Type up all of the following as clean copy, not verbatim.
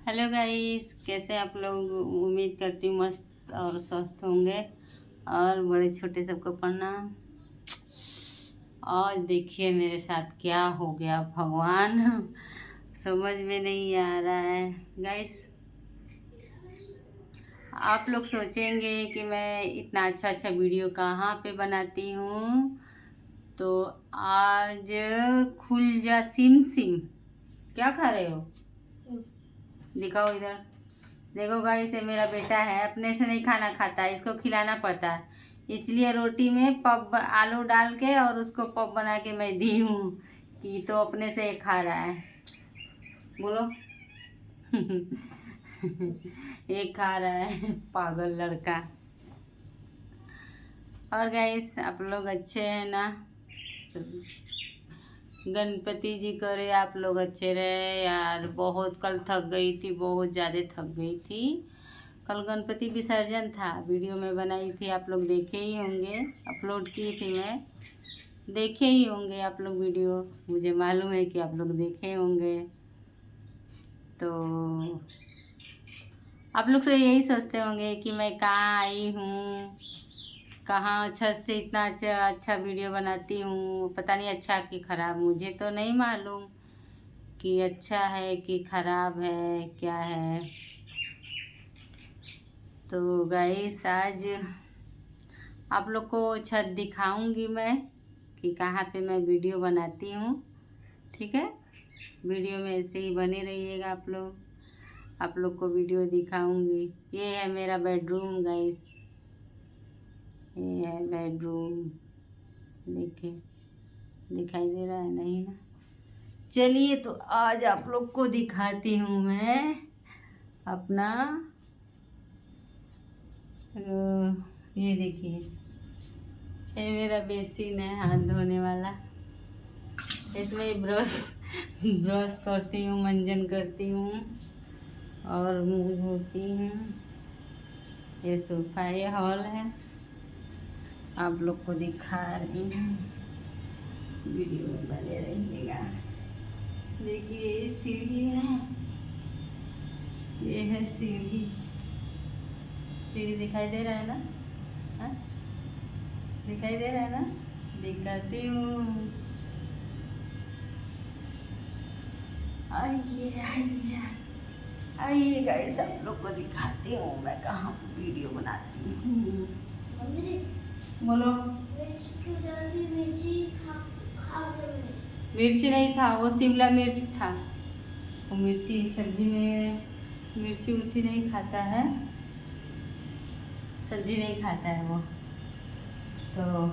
Hello guys, कैसे आप लोग। उम्मीद करती हूँ मस्त और स्वस्थ होंगे। और बड़े छोटे सबको प्रणाम। आज देखिए मेरे साथ क्या हो गया भगवान, समझ में नहीं आ रहा है गाइस। आप लोग सोचेंगे कि मैं इतना अच्छा अच्छा वीडियो कहाँ पे बनाती हूँ। तो आज खुल जा सिम सिम। क्या खा रहे हो? दिखाओ इधर। देखो गाइस, ये मेरा बेटा है, अपने से नहीं खाना खाता है, इसको खिलाना पड़ता है। इसलिए रोटी में पप आलू डाल के और उसको पप बना के मैं दी हूँ कि तो अपने से ये खा रहा है। बोलो। ये खा रहा है पागल लड़का। और गाइस, आप लोग अच्छे हैं ना? गणपति जी करे आप लोग अच्छे रहे यार। बहुत कल थक गई थी, बहुत ज़्यादा थक गई थी। कल गणपति विसर्जन था, वीडियो में बनाई थी, आप लोग देखे ही होंगे, अपलोड की थी मैं। देखे ही होंगे आप लोग वीडियो, मुझे मालूम है कि आप लोग देखे होंगे। तो आप लोग तो यही सोचते होंगे कि मैं कहाँ आई हूँ, कहाँ अच्छा से इतना अच्छा वीडियो बनाती हूँ। पता नहीं अच्छा कि ख़राब, मुझे तो नहीं मालूम कि अच्छा है कि ख़राब है, क्या है। तो गाइस, आज आप लोग को छत दिखाऊंगी मैं कि कहाँ पे मैं वीडियो बनाती हूँ। ठीक है, वीडियो में ऐसे ही बने रहिएगा आप लोग। आप लोग को वीडियो दिखाऊंगी। ये है मेरा बेडरूम गाइस, ये है बेडरूम। देखिए, दिखाई दे रहा है नहीं ना? चलिए, तो आज आप लोग को दिखाती हूँ मैं अपना। ये देखिए, ये मेरा बेसिन है हाथ धोने वाला। इसमें ब्रश ब्रश करती हूँ, मंजन करती हूँ और मुँह धोती हूँ। ये सोफा, ये हॉल है, आप लोग को दिखा रही हूँ, वीडियो में बने रहिएगा। देखिए, ये सीढ़ी है, ये है सीढ़ी। सीढ़ी दिखाई दे रहा है ना? हाँ, दिखाई दे रहा है ना? दिखाती हूँ। आइए आइए आइए गाइस, आप लोग को दिखाती हूँ मैं कहाँ पे वीडियो बनाती हूँ। बोलो। मिर्ची नहीं था, वो शिमला मिर्च था। वो मिर्ची सब्जी में, मिर्ची उर्ची नहीं खाता है, सब्जी नहीं खाता है वो, तो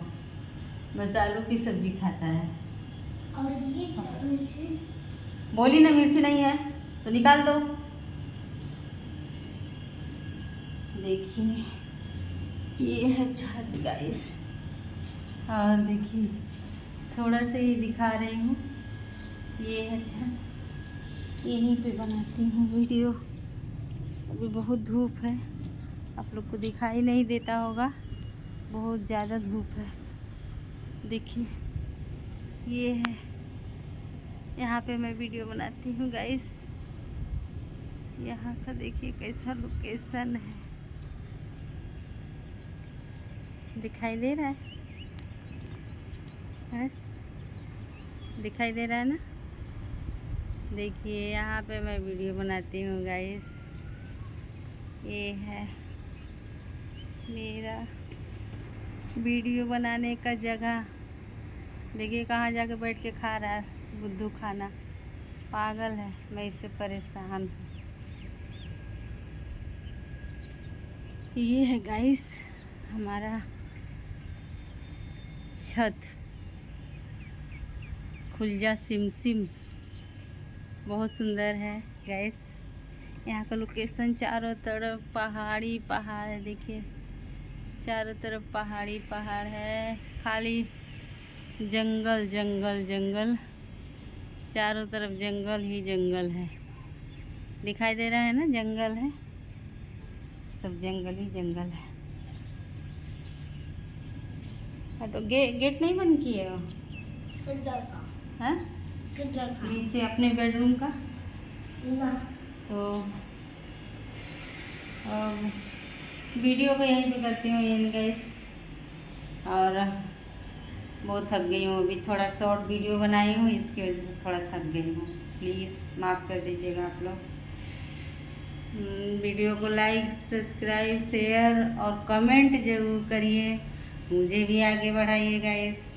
बस आलू की सब्जी खाता है। और ये मिर्ची बोली ना, मिर्ची नहीं है तो निकाल दो। देखिए, ये है छत गाइस। और देखिए, थोड़ा सा ये दिखा रही हूँ, ये है छत, यहीं पे बनाती हूँ वीडियो। अभी बहुत धूप है, आप लोग को दिखाई नहीं देता होगा, बहुत ज़्यादा धूप है। देखिए, ये है, यहाँ पे मैं वीडियो बनाती हूँ गाइस। यहाँ का देखिए कैसा लोकेशन है, दिखाई दे रहा है? दिखाई दे रहा है ना? देखिए, यहाँ पे मैं वीडियो बनाती हूँ गाइस। ये है मेरा वीडियो बनाने का जगह। देखिए, कहाँ जाके बैठ के खा रहा है बुद्धू खाना, पागल है। मैं इससे परेशान हूँ। ये है गाइस हमारा छत, खुल जा सिम सिम। बहुत सुंदर है गाइस। यहाँ का लोकेशन, चारों तरफ पहाड़ी पहाड़ है। देखिए, चारों तरफ पहाड़ी पहाड़ है, खाली जंगल जंगल जंगल, चारों तरफ जंगल ही जंगल है। दिखाई दे रहा है ना? जंगल है, सब जंगल ही जंगल है। तो गेट नहीं बंद किए हो? हाँ, नीचे अपने बेडरूम का ना। तो वीडियो को यहीं पे करती हूँ एंड गाइस। और बहुत थक गई हूँ, अभी थोड़ा शॉर्ट वीडियो बनाई हूँ, इसकी वजह से थोड़ा थक गई हूँ, प्लीज़ माफ़ कर दीजिएगा आप लोग। वीडियो को लाइक, सब्सक्राइब, शेयर और कमेंट ज़रूर करिए, मुझे भी आगे बढ़ाइए गाइस।